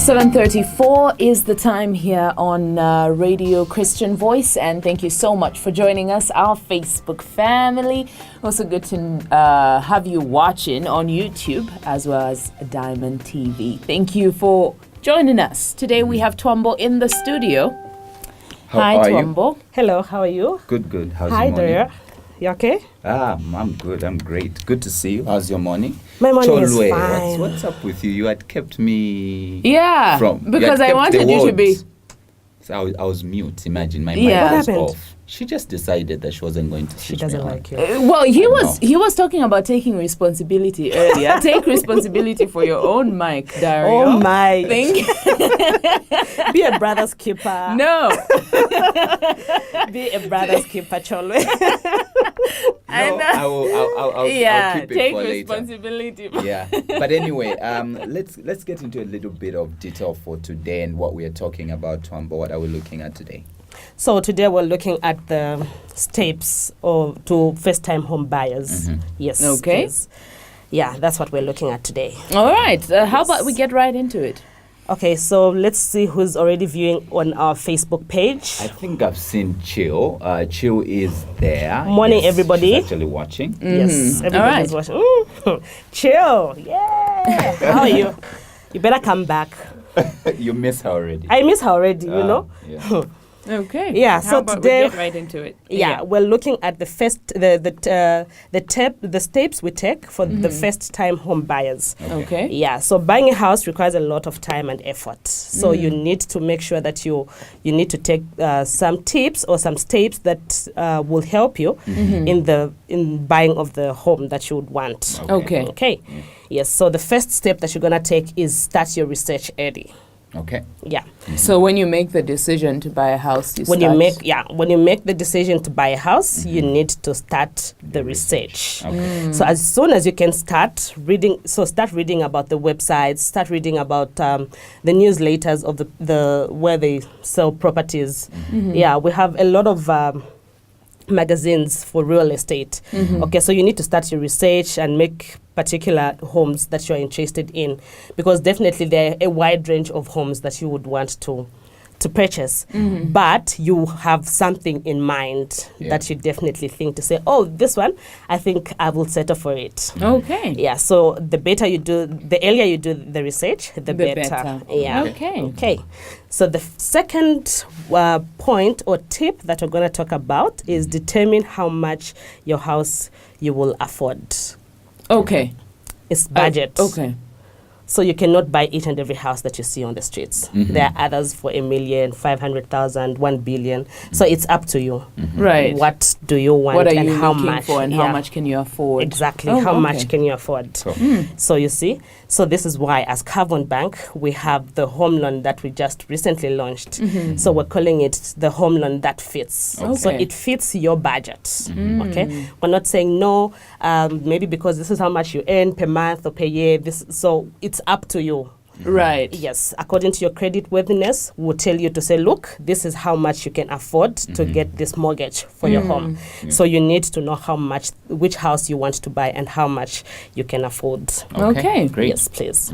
7:34 is the time here on Radio Christian Voice, and thank you so much for joining us, our Facebook family. Also good to have you watching on YouTube as well as Diamond TV. Thank you for joining us. Today we have Twambo in the studio. Hi, Twambo. You? Hello, how are you? Good. How's your morning? Hi there. You okay? I'm good. I'm great. Good to see you. How's your morning? My morning is fine. What's up with you? You had kept me because I wanted you to be. So I was mute. Imagine my What mic was happened? off. She just decided that she wasn't going to. She doesn't like you. Well, he was talking about taking responsibility earlier. Take responsibility for your own mic, Dario. Oh my! Be a brother's keeper. No. Be a brother's keeper, Cholwe. I know. I'll keep it take for responsibility. Later. Yeah. But anyway, let's get into a little bit of detail for today and what we are talking about, Twambo. What are we looking at today? So today we're looking at the steps to first-time home buyers. Mm-hmm. Yes. Okay. Yes. Yeah, that's what we're looking at today. All right. How about we get right into it? Okay, so let's see who's already viewing on our Facebook page. I think I've seen Chill. Chill is there. Morning, everybody. She's actually watching. Yes, everybody's watching. Chill. Yeah. How are you? You better come back. You miss her already. I miss her already, you know. Yeah. Okay. Yeah. How So about today, we get right into it. yeah, we're looking at the steps we take for the first-time home buyers. Okay. Yeah. So buying a house requires a lot of time and effort. So you need to make sure that you need to take some tips or some steps that will help you in buying of the home that you would want. Okay. Okay. Yes. So the first step that you're gonna take is start your research early. Okay. Yeah. So when you make the decision to buy a house, When you make the decision to buy a house, you need to start the research. Okay. So as soon as you can start reading about the websites, start reading about the newsletters of the where they sell properties. Yeah, we have a lot of magazines for real estate. Okay, so you need to start your research and make particular homes that you're interested in, because definitely there are a wide range of homes that you would want to purchase, but you have something in mind that you definitely think to say, oh, this one, I think I will settle for it. Okay. Yeah, so the earlier you do the research, the better. Yeah. Okay. So the second point or tip that we're going to talk about is determine how much your house you will afford. Okay. It's budget. Okay. So you cannot buy each and every house that you see on the streets. There are others for $1 million, 500,000, 1 billion. So it's up to you. Right. What do you want? What are and you how looking much? for, and how much can you afford? Exactly. Oh, how okay. much can you afford? Cool. So you see, so this is why as Cavmont Bank, we have the home loan that we just recently launched. So we're calling it the home loan that fits. Okay. So it fits your budget. Okay. We're not saying no, maybe because this is how much you earn per month or per year. So it's up to you. Right. Yes, according to your credit worthiness, we'll tell you to say, look, this is how much you can afford to get this mortgage for your home. So you need to know which house you want to buy and how much you can afford. Okay. Great. Yes, please.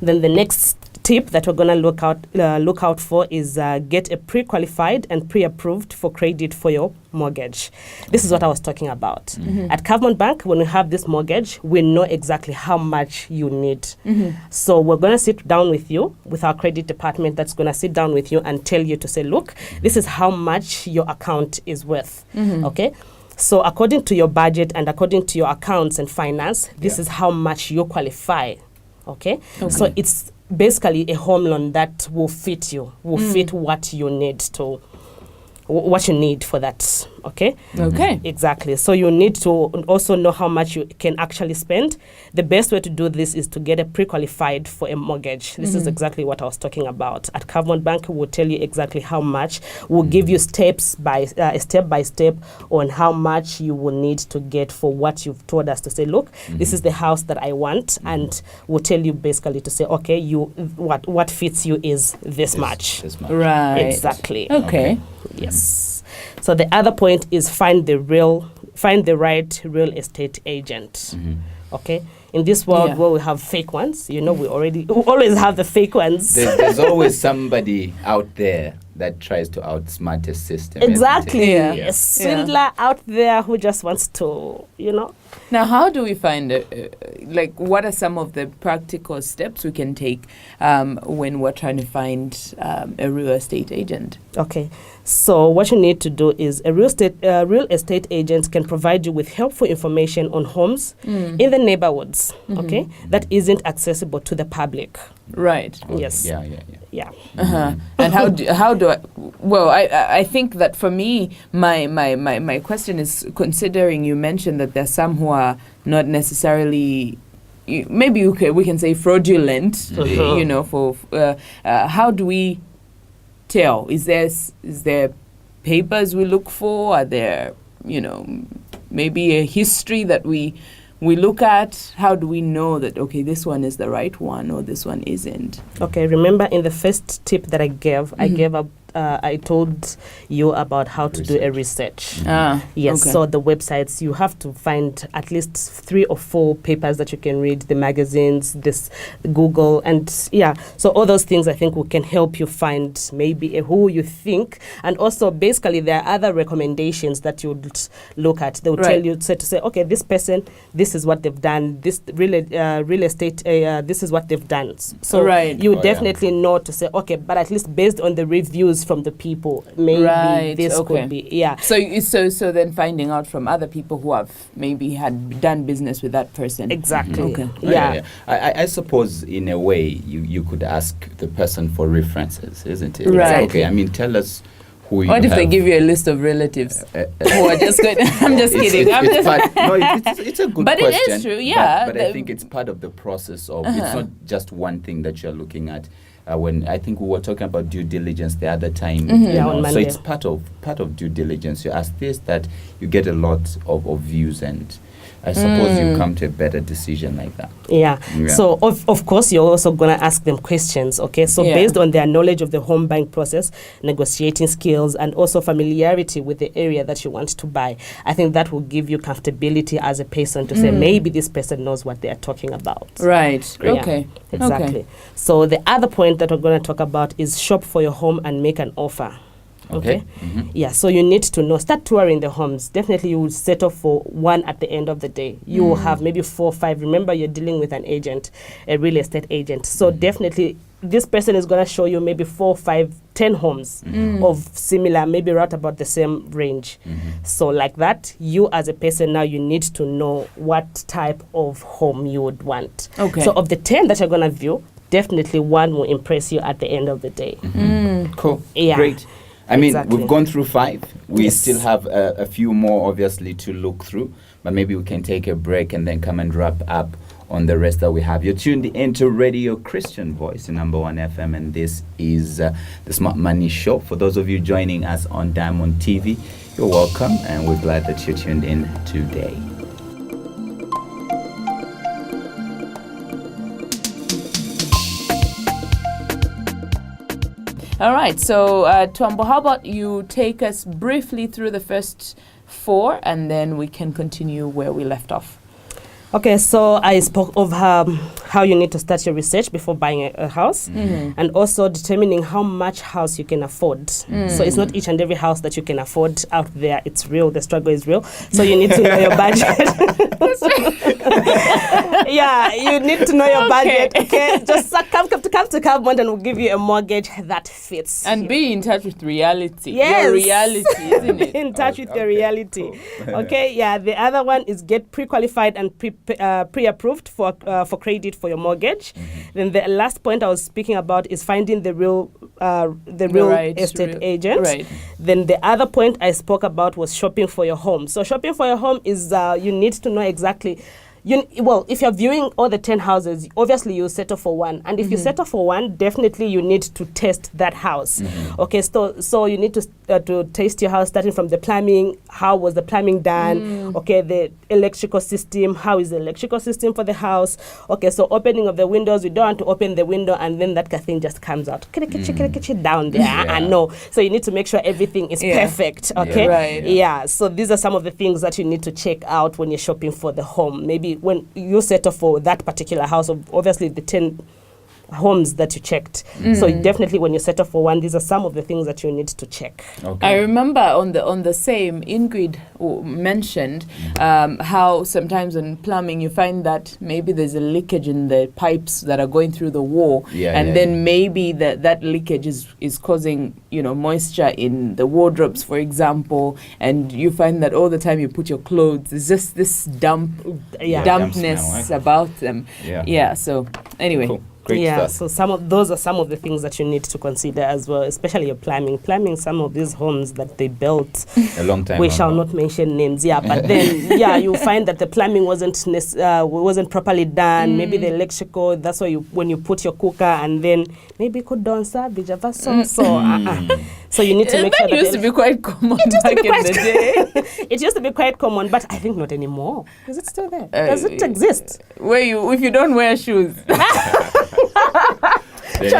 Then the next tip that we're going to look out for is get a pre-qualified and pre-approved for credit for your mortgage. This is what I was talking about. At Cavmont Bank, when we have this mortgage, we know exactly how much you need. So we're going to sit down with you, with our credit department that's going to sit down with you and tell you to say, look, this is how much your account is worth. Okay? So according to your budget and according to your accounts and finance, this is how much you qualify. Okay? So it's basically a home loan that will fit you, fit what you need for that. Okay? Okay. Exactly. So you need to also know how much you can actually spend. The best way to do this is to get a pre-qualified for a mortgage. This is exactly what I was talking about. At Cavmont Bank, we'll tell you exactly how much. We'll give you step by step on how much you will need to get for what you've told us to say, look, this is the house that I want, and we'll tell you basically to say, okay, what fits you is this much. Right. Exactly. Okay. Yes. So the other point is find the right real estate agent. Okay. in this world Yeah. where we have fake ones, we always have the fake ones. There's always somebody out there that tries to outsmart the system. isn't it? Exactly. Yeah. A swindler out there who just wants to, Now, how do we find, what are some of the practical steps we can take when we're trying to find a real estate agent? Okay, so what you need to do is a real estate agent can provide you with helpful information on homes in the neighborhoods, okay, that isn't accessible to the public. Right. Okay. Yes. Yeah. Uh-huh. And how do I? Well, I think that for me, my question is, considering you mentioned that there's some who are not necessarily, maybe we can say fraudulent, for how do we tell? Is there papers we look for? Are there maybe a history that we look at? How do we know that, okay, this one is the right one or this one isn't? Okay, remember in the first tip that I gave, I told you about how to do a research. Yes, okay. so the websites, you have to find at least 3 or 4 papers that you can read, the magazines, Google, and so all those things I think can help you find maybe who you think. And also basically there are other recommendations that you would look at. They will tell you to say, okay, this person, this is what they've done, this real estate, this is what they've done. So you definitely know to say, okay, but at least based on the reviews from the people, maybe this could be, So then finding out from other people who have maybe had done business with that person. Exactly. Okay. Yeah. I suppose in a way you could ask the person for references, isn't it? Right. Okay, I mean, tell us who you What if they have. give you a list of relatives who are just going? I'm just kidding. It's a good But question. it is true, yeah. But I think it's part of the process of, it's not just one thing that you're looking at. When I think we were talking about due diligence the other time, on so Monday. it's part of due diligence. You ask this, that you get a lot of views, and I suppose you come to a better decision like that. Yeah. So of course you're also gonna ask them questions. Okay. So based on their knowledge of the home buying process, negotiating skills, and also familiarity with the area that you want to buy, I think that will give you comfortability as a person to say maybe this person knows what they are talking about. Right. Yeah, Okay. exactly. Okay. So the other point that we're going to talk about is shop for your home and make an offer. Okay. Yeah, so you need to know, start touring the homes. Definitely you will settle for one at the end of the day. You will have maybe 4 or 5. Remember, you're dealing with an agent, a real estate agent. So definitely this person is going to show you maybe 4, 5, 10 homes of similar, maybe right about the same range. So like that, you as a person now, you need to know what type of home you would want. Okay. So of the 10 that you're going to view, definitely one will impress you at the end of the day. Cool. Yeah. Great. I mean, Exactly. we've gone through 5. We Yes. still have a few more, obviously, to look through. But maybe we can take a break and then come and wrap up on the rest that we have. You're tuned into Radio Christian Voice, number 1 FM, and this is the Smart Money Show. For those of you joining us on Diamond TV, you're welcome, and we're glad that you're tuned in today. All right. So, Twambo, how about you take us briefly through the first 4, and then we can continue where we left off. Okay, so I spoke of how you need to start your research before buying a house, and also determining how much house you can afford. So it's not each and every house that you can afford out there. It's real. The struggle is real. So you need to know your budget. Yeah, you need to know your budget. Okay, just come to Cavmont, and we'll give you a mortgage that fits. And be in touch with reality. Yes. Your reality, isn't Be it? in touch with your reality. Cool. Okay, yeah. The other one is get pre-qualified and pre-approved for credit for your mortgage. Then the last point I was speaking about is finding the real estate agent. Right. Then the other point I spoke about was shopping for your home. So shopping for your home is you need to know exactly. If you're viewing all the 10 houses, obviously you settle for one. And if you settle for one, definitely you need to test that house. Okay, so you need to taste your house, starting from the plumbing. How was the plumbing done? Okay, the electrical system. How is the electrical system for the house? Okay, so opening of the windows. You don't want to open the window and then that thing just comes out down there. Yeah. No. So you need to make sure everything is perfect. Okay. Right. Yeah. So these are some of the things that you need to check out when you're shopping for the home. Maybe obviously when you settle for that particular house, obviously the 10 homes that you checked. So definitely when you settle for one, these are some of the things that you need to check. Okay. I remember on the same, Ingrid mentioned how sometimes in plumbing you find that maybe there's a leakage in the pipes that are going through the wall, then maybe that leakage is causing moisture in the wardrobes, for example, and you find that all the time you put your clothes, there's just this dampness smell, about them. So anyway. Cool. Great stuff. So those are some of the things that you need to consider as well, especially your plumbing. Plumbing, some of these homes that they built a long time we ago. shall not mention names, but then you'll find that the plumbing wasn't properly done. Maybe the electrical, that's why when you put your cooker and then maybe could don't salvage so you need to make sure that used to be quite common back in the day. It used to be quite common, but I think not anymore. Is it still there? Does it exist? If you don't wear shoes. Was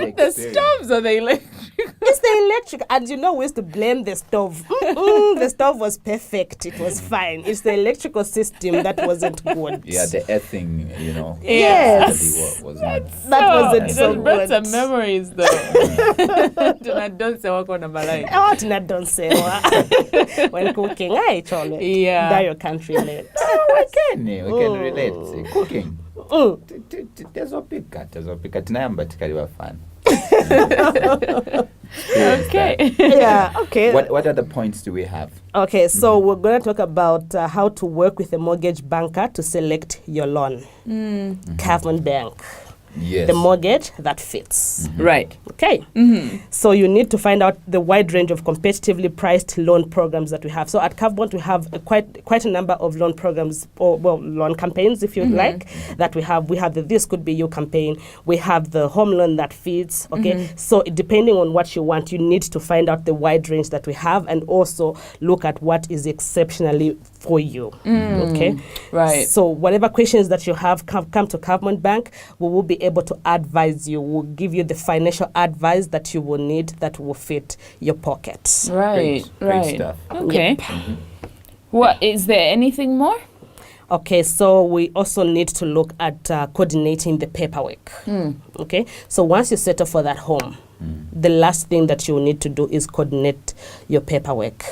it the stoves or the electric? It's the electric. And we used to blame the stove. The stove was perfect. It was fine. It's the electrical system that wasn't good. Yeah, the earthing, Yes. was not. That wasn't so it brought good. some memories, though. Don't say when cooking, that your country late. We can relate. Cooking. Tezopika tinayamba tikaliwa fun. Okay. Okay. What other points do we have? Okay, so we're going to talk about how to work with a mortgage banker to select your loan. Cavmont Bank. Yes. The mortgage that fits. Right. Okay. So you need to find out the wide range of competitively priced loan programs that we have. So at Cavmont, we have quite a number of loan programs, loan campaigns, if you like, that we have. We have the This Could Be You campaign. We have the home loan that fits. Okay. So depending on what you want, you need to find out the wide range that we have and also look at what is exceptionally for you. Okay. Right. So whatever questions that you have, come to Cavmont Bank. We will be able to advise you. We'll give you the financial advice that you will need that will fit your pocket. Right. Great stuff. Okay. What is there anything more? Okay, so we also need to look at coordinating the paperwork. Okay, so once you settle for that home, the last thing that you will need to do is coordinate your paperwork.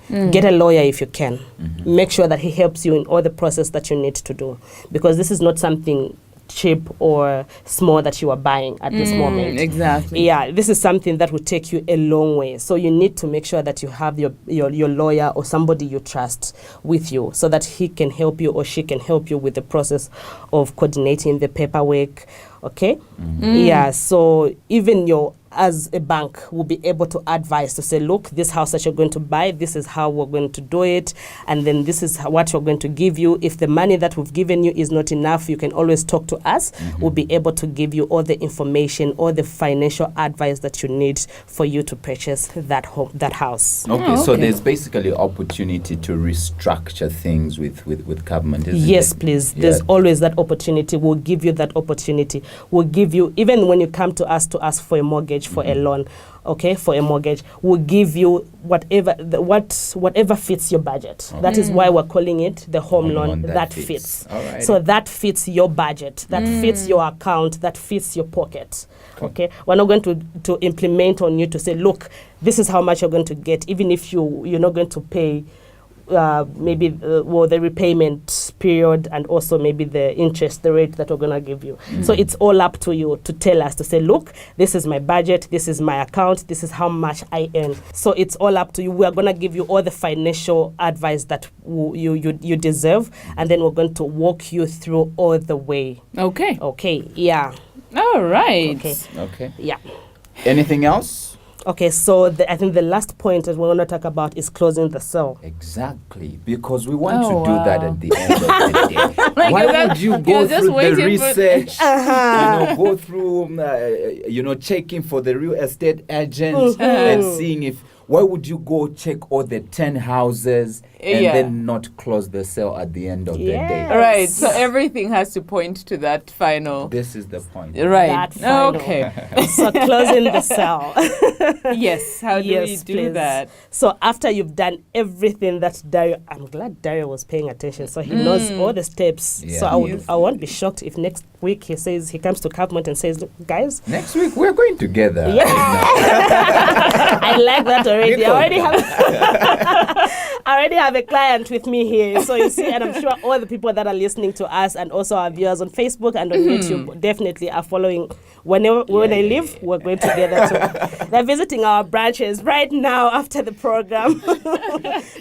Get a lawyer if you can. Make sure that he helps you in all the process that you need to do, because this is not something cheap or small that you are buying at this moment. Exactly. Yeah, this is something that will take you a long way. So you need to make sure that you have your lawyer or somebody you trust with you so that he can help you or she can help you with the process of coordinating the paperwork. Okay? Yeah, so even as a bank will be able to advise to say, look, this house that you're going to buy, this is how we're going to do it, and then this is what we're going to give you. If the money that we've given you is not enough, you can always talk to us. We'll be able to give you all the information, all the financial advice that you need for you to purchase that house. Okay, so there's basically opportunity to restructure things with Cavmont, isn't Yes, it? please. There's always that opportunity. We'll give you that opportunity. We'll give you, even when you come to ask for a mortgage, for a loan, okay, for a mortgage, we'll give you whatever fits your budget. That is why we're calling it the home loan that fits. Alright. So that fits your budget, that fits your account, that fits your pocket. Okay, we're not going to implement on you to say, look, this is how much you're going to get, even if you're not going to pay maybe the repayment period and also maybe the interest, the rate that we're going to give you. So it's all up to you to tell us, to say, look, this is my budget, this is my account, this is how much I earn. So it's all up to you. We are going to give you all the financial advice that you deserve, and then we're going to walk you through all the way. Okay, yeah. All right. Okay. Yeah. Anything else? Okay, so I think the last point that we want to talk about is closing the sale. Exactly, because we want to do that at the end of the day. Why would you go through the research, go through, checking for the real estate agent and seeing why would you go check all the 10 houses and Yeah. then not close the sale at the end of the day. Yes. Right. So everything has to point to that final. This is the point. Right. That final. Okay. So closing the sale. Yes. How do we Yes, do please. that? So after you've done everything that Dario, I'm glad Dario was paying attention, so he knows all the steps. Yeah. So Yes. I won't be shocked if next week he comes to Cavmont and says, "Look, guys, Next week we're going together. yeah, I like that already. I already have a client with me here. So you see, and I'm sure all the people that are listening to us and also our viewers on Facebook and on YouTube definitely are following. When I leave, we're going together too. They're visiting our branches right now after the program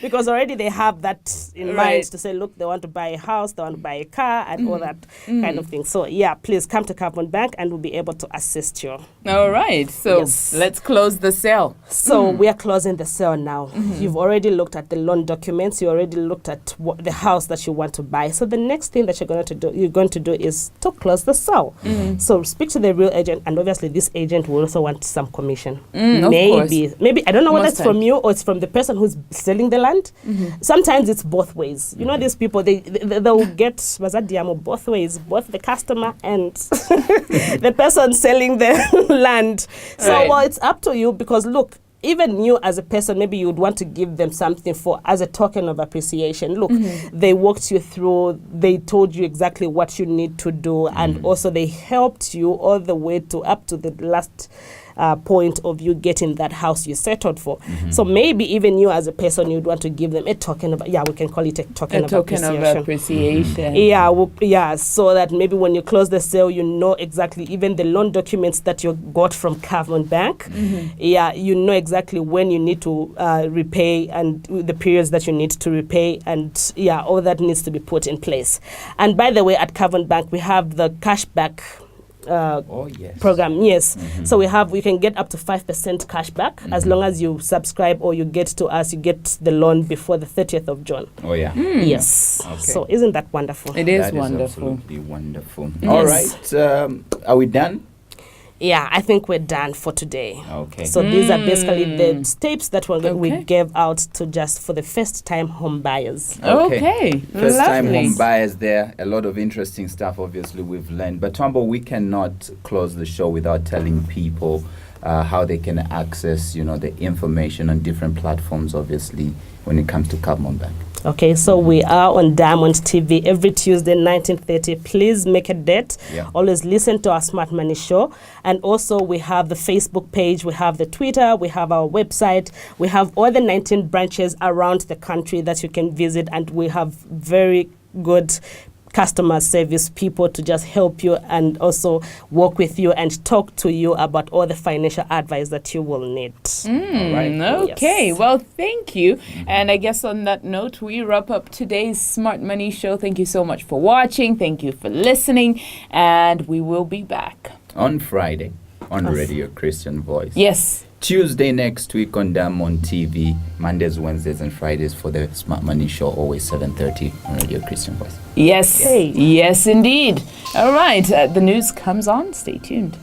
because already they have that in mind to say, look, they want to buy a house, they want to buy a car, and all that kind of thing. So yeah, please come to Cavmont Bank and we'll be able to assist you. All right. So Yes. let's close the sale. So we are closing the sale now. You've already looked at the loan documents. You already looked at the house that you want to buy. So the next thing that you're going to do is to close the sale. So speak to the real agent, and obviously this agent will also want some commission. Of Maybe I don't know whether Most it's from you or it's from the person who's selling the land. Sometimes it's both ways. You know, these people they'll get Bazadiamo both ways, both the customer and the person selling the land. So Right. well, it's up to you, because look, even you as a person, maybe you would want to give them something as a token of appreciation. Look, they walked you through, they told you exactly what you need to do, and also they helped you all the way up to the last point of you getting that house you settled for. So maybe even you as a person, you'd want to give them a token of, we can call it a token of appreciation. Yeah, so that maybe when you close the sale, you know exactly, even the loan documents that you got from Cavmont Bank, you know exactly when you need to repay and the periods that you need to repay, and all that needs to be put in place. And by the way, at Cavmont Bank, we have the cashback program. Yes. So we can get up to 5% cashback as long as you subscribe or you get to us, you get the loan before the 30th of June. Oh yeah. Yes. Okay. So isn't that wonderful? It is That wonderful. absolutely wonderful. Yes. All right. Are we done? Yeah, I think we're done for today. Okay. So these are basically the steps that we Okay. gave out to just for the first-time home buyers. Okay. First time Lovely. home buyers there. A lot of interesting stuff, obviously, we've learned. But Tombo, we cannot close the show without telling people how they can access, the information on different platforms, obviously, when it comes to Cavmont Bank. Okay, so we are on Diamond TV every Tuesday, 19:30. Please make a date. Yeah. Always listen to our Smart Money Show. And also we have the Facebook page, we have the Twitter, we have our website, we have all the 19 branches around the country that you can visit, and we have very good customer service people to just help you and also work with you and talk to you about all the financial advice that you will need. All right. Okay, Yes. well, thank you. And I guess on that note, we wrap up today's Smart Money Show. Thank you so much for watching. Thank you for listening. And we will be back On Friday on Radio Christian Voice. Yes. Tuesday next week on Cavmont TV. Mondays, Wednesdays, and Fridays for the Smart Money Show. Always 7:30 on Radio Christian Voice. Yes. Hey. Yes, indeed. All right. The news comes on. Stay tuned.